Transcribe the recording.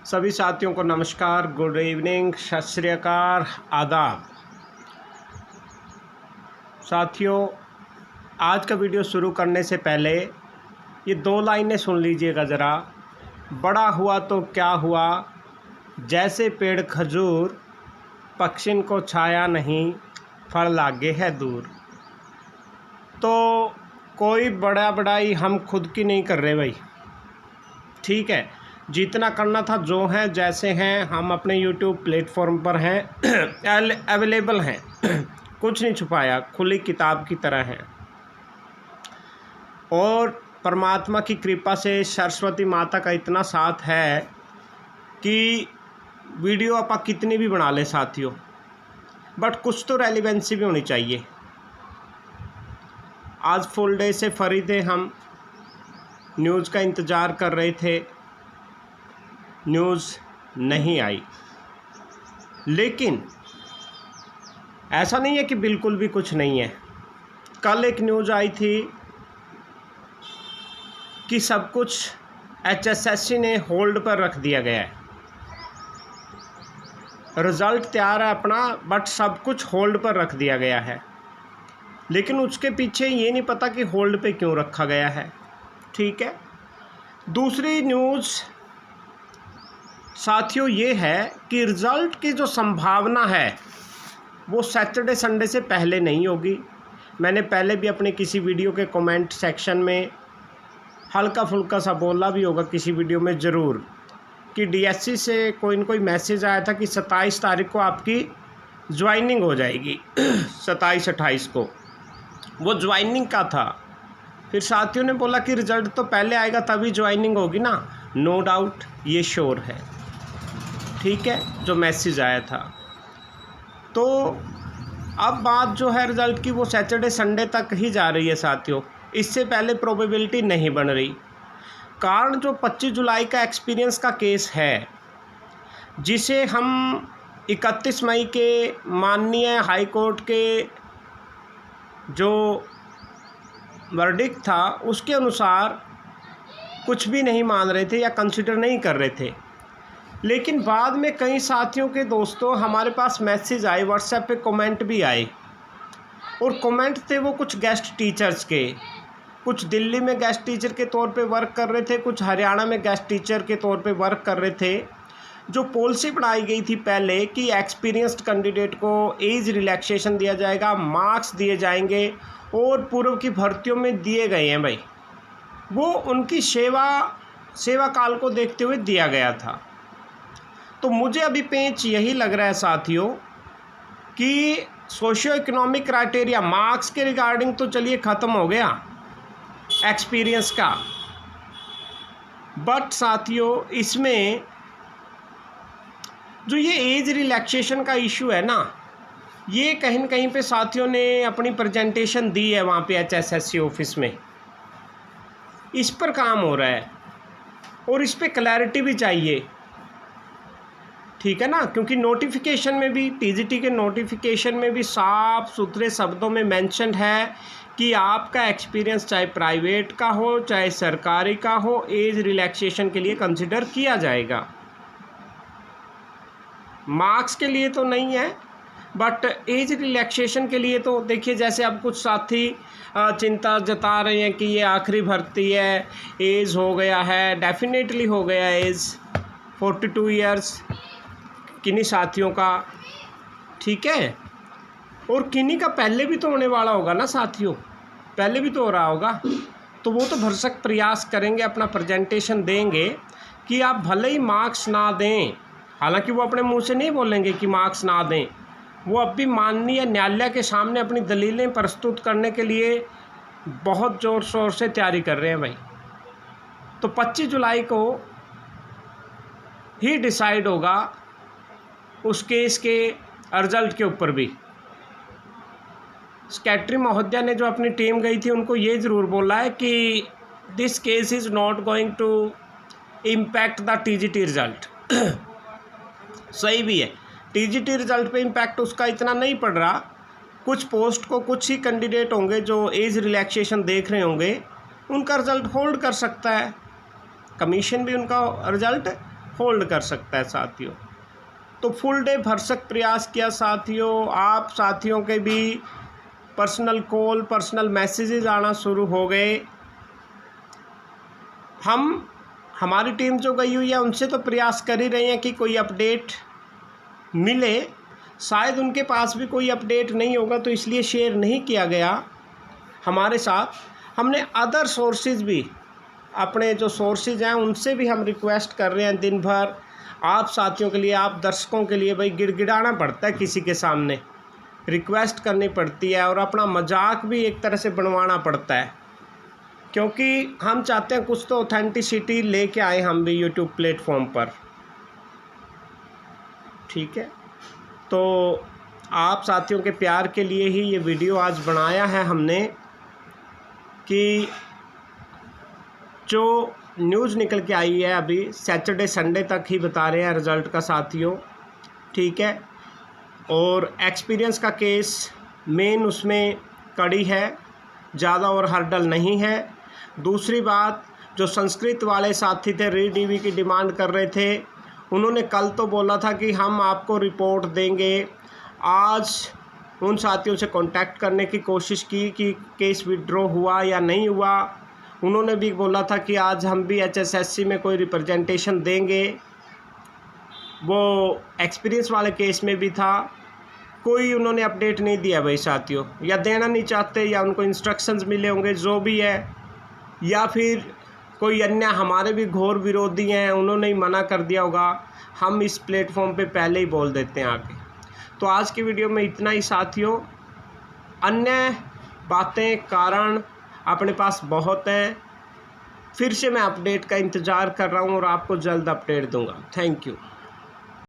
सभी साथियों को नमस्कार, गुड इवनिंग, सत श्री अकाल, आदाब। साथियों, आज का वीडियो शुरू करने से पहले ये दो लाइनें सुन लीजिएगा ज़रा। बड़ा हुआ तो क्या हुआ, जैसे पेड़ खजूर, पक्षिन को छाया नहीं, फल लागे है दूर। तो कोई बड़ाई हम खुद की नहीं कर रहे भाई, ठीक है। जितना करना था, जो हैं जैसे हैं, हम अपने YouTube प्लेटफॉर्म पर हैं, अवेलेबल हैं, कुछ नहीं छुपाया, खुली किताब की तरह हैं। और परमात्मा की कृपा से सरस्वती माता का इतना साथ है कि वीडियो आप कितनी भी बना ले साथियों, बट कुछ तो रेलिवेंसी भी होनी चाहिए। आज फुल डे से फ्री थे हम, न्यूज़ का इंतज़ार कर रहे थे, न्यूज़ नहीं आई। लेकिन ऐसा नहीं है कि बिल्कुल भी कुछ नहीं है। कल एक न्यूज़ आई थी कि सब कुछ HSSC ने होल्ड पर रख दिया गया है। रिज़ल्ट तैयार है अपना, बट सब कुछ होल्ड पर रख दिया गया है। लेकिन उसके पीछे ये नहीं पता कि होल्ड पे क्यों रखा गया है, ठीक है। दूसरी न्यूज़ साथियों ये है कि रिज़ल्ट की जो संभावना है वो सैटरडे संडे से पहले नहीं होगी। मैंने पहले भी अपने किसी वीडियो के कमेंट सेक्शन में हल्का फुल्का सा बोला भी होगा किसी वीडियो में ज़रूर, कि DSC से कोई न कोई मैसेज आया था कि 27 तारीख को आपकी ज्वाइनिंग हो जाएगी। 27-28 को वो ज्वाइनिंग का था। फिर साथियों ने बोला कि रिज़ल्ट तो पहले आएगा तभी ज्वाइनिंग होगी ना। नो डाउट ये श्योर है, ठीक है, जो मैसेज आया था। तो अब बात जो है रिज़ल्ट की वो सैटरडे संडे तक ही जा रही है साथियों, इससे पहले प्रोबेबिलिटी नहीं बन रही। कारण जो 25 जुलाई का एक्सपीरियंस का केस है, जिसे हम 31 मई के माननीय हाई कोर्ट के जो वर्डिक्ट था उसके अनुसार कुछ भी नहीं मान रहे थे या कंसिडर नहीं कर रहे थे। लेकिन बाद में कई साथियों के दोस्तों हमारे पास मैसेज आए, व्हाट्सएप पे कमेंट भी आए, और कमेंट थे वो कुछ गेस्ट टीचर्स के। कुछ दिल्ली में गेस्ट टीचर के तौर पे वर्क कर रहे थे, कुछ हरियाणा में गेस्ट टीचर के तौर पे वर्क कर रहे थे। जो पॉलिसी बनाई गई थी पहले कि एक्सपीरियंस्ड कैंडिडेट को एज रिलैक्सेशन दिया जाएगा, मार्क्स दिए जाएंगे, और पूर्व की भर्तियों में दिए गए हैं भाई, वो उनकी सेवा काल को देखते हुए दिया गया था। तो मुझे अभी पेंच यही लग रहा है साथियों कि सोशियो इकोनॉमिक क्राइटेरिया मार्क्स के रिगार्डिंग तो चलिए ख़त्म हो गया एक्सपीरियंस का, बट साथियों इसमें जो ये एज रिलैक्सेशन का इशू है ना, ये कहीं न कहीं पे साथियों ने अपनी प्रेजेंटेशन दी है वहाँ पे HSSC ऑफिस में। इस पर काम हो रहा है और इस पर क्लैरिटी भी चाहिए, ठीक है ना, क्योंकि नोटिफिकेशन में भी, TGT के नोटिफिकेशन में भी साफ सुथरे शब्दों में मेंशन है कि आपका एक्सपीरियंस चाहे प्राइवेट का हो चाहे सरकारी का हो, एज रिलैक्सेशन के लिए कंसिडर किया जाएगा। मार्क्स के लिए तो नहीं है, बट एज रिलैक्सेशन के लिए तो देखिए, जैसे अब कुछ साथी चिंता जता रहे हैं कि ये आखिरी भर्ती है, एज हो गया है, डेफिनेटली हो गया एज 42 ईयर्स किन्हीं साथियों का, ठीक है। और किन्हीं का पहले भी तो होने वाला होगा ना साथियों, पहले भी तो हो रहा होगा। तो वो तो भरसक प्रयास करेंगे, अपना प्रेजेंटेशन देंगे कि आप भले ही मार्क्स ना दें, हालांकि वो अपने मुंह से नहीं बोलेंगे कि मार्क्स ना दें, वो अब भी माननीय न्यायालय के सामने अपनी दलीलें प्रस्तुत करने के लिए बहुत ज़ोर शोर से तैयारी कर रहे हैं भाई। तो 25 जुलाई को ही डिसाइड होगा उस केस के रिजल्ट के ऊपर भी। सेक्रेटरी महोदया ने जो अपनी टीम गई थी उनको ये ज़रूर बोला है कि this case is not going to impact the TGT result. सही भी है, TGT रिज़ल्ट पे इम्पैक्ट उसका इतना नहीं पड़ रहा। कुछ पोस्ट को कुछ ही कैंडिडेट होंगे जो एज रिलैक्सेशन देख रहे होंगे, उनका रिज़ल्ट होल्ड कर सकता है, कमीशन भी उनका रिज़ल्ट होल्ड कर सकता है साथियों। तो फुल डे भरसक प्रयास किया साथियों। आप साथियों के भी पर्सनल कॉल, पर्सनल मैसेजेस आना शुरू हो गए। हमारी टीम जो गई हुई है उनसे तो प्रयास कर ही रहे हैं कि कोई अपडेट मिले। शायद उनके पास भी कोई अपडेट नहीं होगा तो इसलिए शेयर नहीं किया गया हमारे साथ। हमने अदर सोर्सेज भी, अपने जो सोर्सेज हैं उनसे भी हम रिक्वेस्ट कर रहे हैं दिन भर। आप साथियों के लिए, आप दर्शकों के लिए भाई गिड़गिड़ाना पड़ता है, किसी के सामने रिक्वेस्ट करनी पड़ती है और अपना मजाक भी एक तरह से बनवाना पड़ता है, क्योंकि हम चाहते हैं कुछ तो ऑथेंटिसिटी लेके आए हम भी यूट्यूब प्लेटफॉर्म पर। ठीक है, तो आप साथियों के प्यार के लिए ही ये वीडियो आज बनाया है हमने कि जो न्यूज़ निकल के आई है अभी सैटरडे संडे तक ही बता रहे हैं रिज़ल्ट का साथियों। ठीक है, और एक्सपीरियंस का केस मेन उसमें कड़ी है, ज़्यादा और हर्डल नहीं है। दूसरी बात, जो संस्कृत वाले साथी थे री-डीवी की डिमांड कर रहे थे, उन्होंने कल तो बोला था कि हम आपको रिपोर्ट देंगे। आज उन साथियों से कांटेक्ट करने की कोशिश की कि केस विड्रॉ हुआ या नहीं हुआ। उन्होंने भी बोला था कि आज हम भी HSSC में कोई रिप्रेजेंटेशन देंगे। वो एक्सपीरियंस वाले केस में भी था, कोई उन्होंने अपडेट नहीं दिया भाई साथियों, या देना नहीं चाहते या उनको इंस्ट्रक्शंस मिले होंगे जो भी है, या फिर कोई अन्य हमारे भी घोर विरोधी हैं उन्होंने ही मना कर दिया होगा। हम इस प्लेटफॉर्म पे पहले ही बोल देते हैं आगे। तो आज की वीडियो में इतना ही साथियों। अन्य बातें, कारण अपने पास बहुत हैं। फिर से मैं अपडेट का इंतज़ार कर रहा हूँ और आपको जल्द अपडेट दूंगा। Thank you.